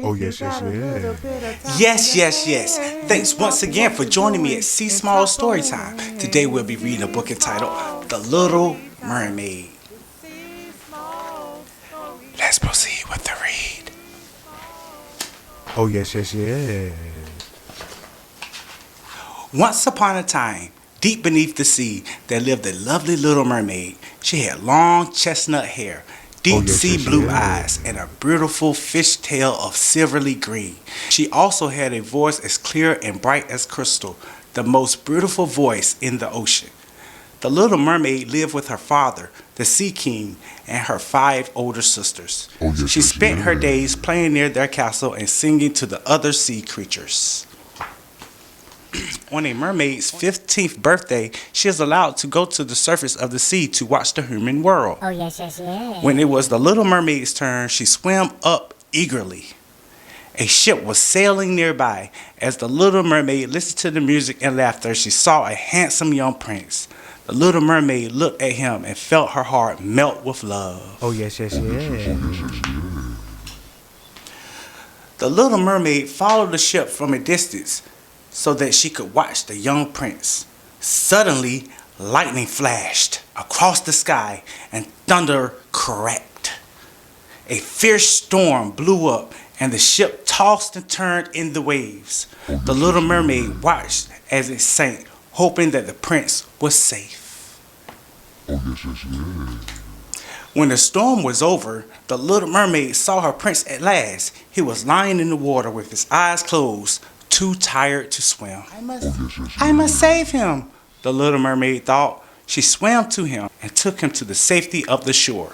Oh, yes, yes, yeah. Yes, yes, yes. Thanks once again for joining me at Storytime. Today we'll be reading a book entitled The Little Mermaid. Let's proceed with the read. Oh, yes, yes, yeah. Once upon a time, deep beneath the sea, there lived a lovely little mermaid. She had long chestnut hair, Oh, deep yes, sea yes, blue yeah. eyes, and a beautiful fishtail of silvery green. She also had a voice as clear and bright as crystal, the most beautiful voice in the ocean. The little mermaid lived with her father, the Sea King, and her 5 older sisters. Oh, yes, She yes, spent her yeah. days playing near their castle and singing to the other sea creatures. On a mermaid's 15th birthday, she is allowed to go to the surface of the sea to watch the human world. Oh, yes, yes, yes. When it was the little mermaid's turn, she swam up eagerly. A ship was sailing nearby. As the little mermaid listened to the music and laughter, she saw a handsome young prince. The little mermaid looked at him and felt her heart melt with love. Oh, yes, yes, yeah. The little mermaid followed the ship from a distance so that she could watch the young prince. Suddenly, lightning flashed across the sky and thunder cracked. A fierce storm blew up and the ship tossed and turned in the waves. The little mermaid watched as it sank, hoping that the prince was safe. Oh, yes, yes, yeah. When the storm was over, the little mermaid saw her prince at last. He was lying in the water with his eyes closed, too tired to swim. I must save him, the little mermaid thought. She swam to him and took him to the safety of the shore.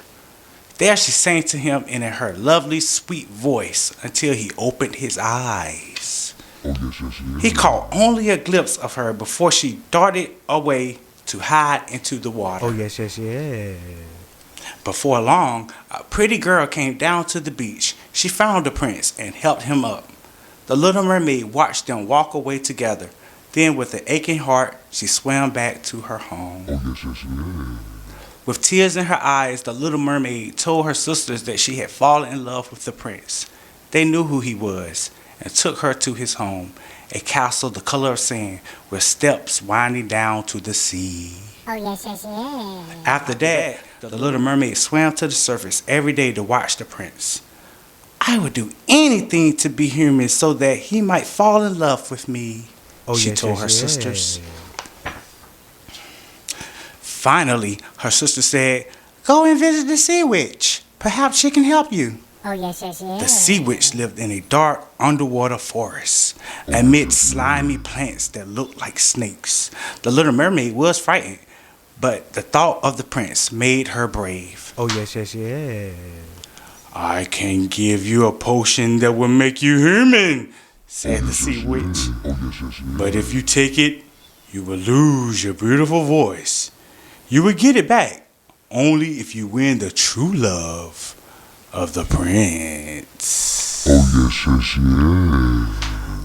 There she sang to him in her lovely, sweet voice until he opened his eyes. Oh, yes, yes, yeah. He caught only a glimpse of her before she darted away to hide into the water. Oh, yes, yes, yeah. Before long, a pretty girl came down to the beach. She found the prince and helped him up. The little mermaid watched them walk away together. Then, with an aching heart, she swam back to her home. Oh, yes, yes, yeah. With tears in her eyes, the little mermaid told her sisters that she had fallen in love with the prince. They knew who he was and took her to his home, a castle the color of sand with steps winding down to the sea. Oh, yes, yes, yes. After that, the little mermaid swam to the surface every day to watch the prince. I would do anything to be human so that he might fall in love with me, Oh, she yes, told yes, her yeah. sisters. Finally, her sister said, Go and visit the sea witch. Perhaps she can help you. Oh, yes, yes, yes. The sea witch lived in a dark underwater forest amid slimy plants that looked like snakes. The little mermaid was frightened, but the thought of the prince made her brave. Oh, yes, yes, yeah. I can give you a potion that will make you human, said the sea witch. But if you take it, you will lose your beautiful voice. You will get it back only if you win the true love of the prince. Oh, yes, yes, yeah.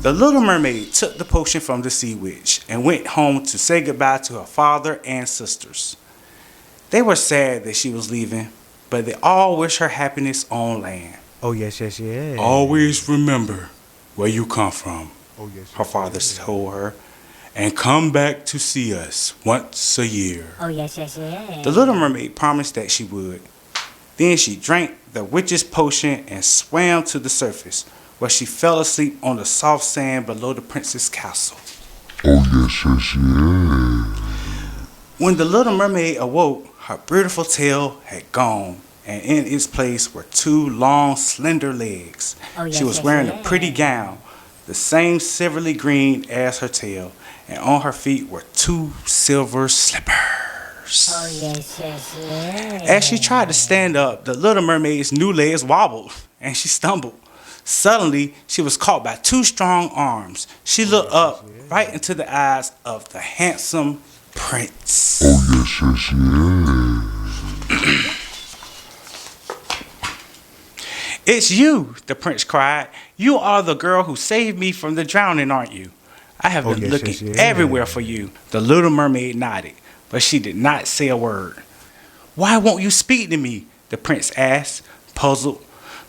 The little mermaid took the potion from the sea witch and went home to say goodbye to her father and sisters. They were sad that she was leaving, but they all wished her happiness on land. Oh, yes, yes, yeah. Always remember where you come from, Oh, yes, her father told her, and come back to see us once a year. Oh, yes, yes, yes. The little mermaid promised that she would. Then she drank the witch's potion and swam to the surface, where she fell asleep on the soft sand below the prince's castle. Oh, yes, yes, yeah. When the little mermaid awoke, her beautiful tail had gone, and in its place were 2 long, slender legs. Oh, yes, She was yes, wearing yes. a pretty gown, the same silvery green as her tail, and on her feet were 2 silver slippers. Oh, yes, yes, yes. As she tried to stand up, the little mermaid's new legs wobbled, and she stumbled. Suddenly, she was caught by 2 strong arms. She looked up right into the eyes of the handsome prince. Oh, yes, yes, yeah. It's you, the prince cried. You are the girl who saved me from the drowning, aren't you? I have been yes, looking yes, yeah. everywhere for you. The little mermaid nodded, but she did not say a word. Why won't you speak to me? The prince asked, puzzled.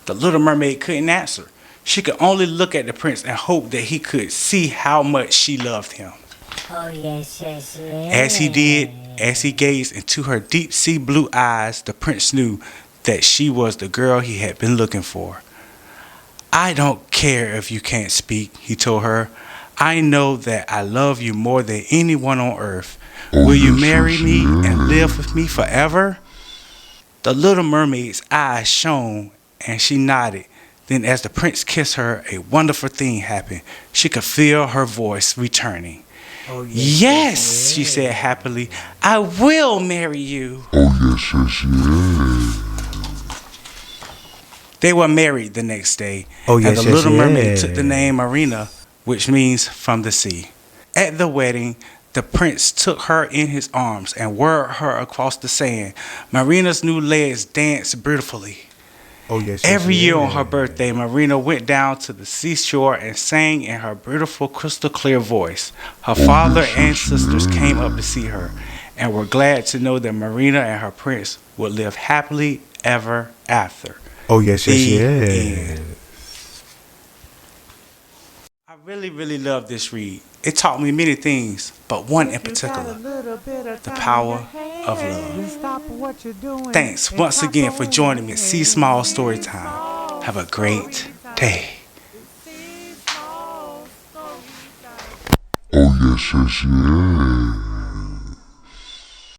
The little mermaid couldn't answer. She could only look at the prince and hope that he could see how much she loved him. Oh yes, yes, yes. As he did, as he gazed into her deep sea blue eyes, the prince knew that she was the girl he had been looking for. I don't care if you can't speak, he told her. I know that I love you more than anyone on earth. Will you marry me and live with me forever? The little mermaid's eyes shone and she nodded. Then as the prince kissed her, a wonderful thing happened. She could feel her voice returning. Oh, Yes, she said happily, I will marry you. Oh yes, yes, yes. They were married the next day, Oh, yes, and the yes, little mermaid yes. took the name Marina, which means from the sea. At the wedding, the prince took her in his arms and whirled her across the sand. Marina's new legs danced beautifully. Oh yes. Every year on her birthday, Marina went down to the seashore and sang in her beautiful crystal clear voice. Her father and sisters came up to see her and were glad to know that Marina and her prince would live happily ever after. Oh yes, yes, The yes. end. I really love this read. It taught me many things, but one in particular, the power of love. Thanks once again for joining me at C Small Storytime. Have a great day. Oh yes, yes, yes.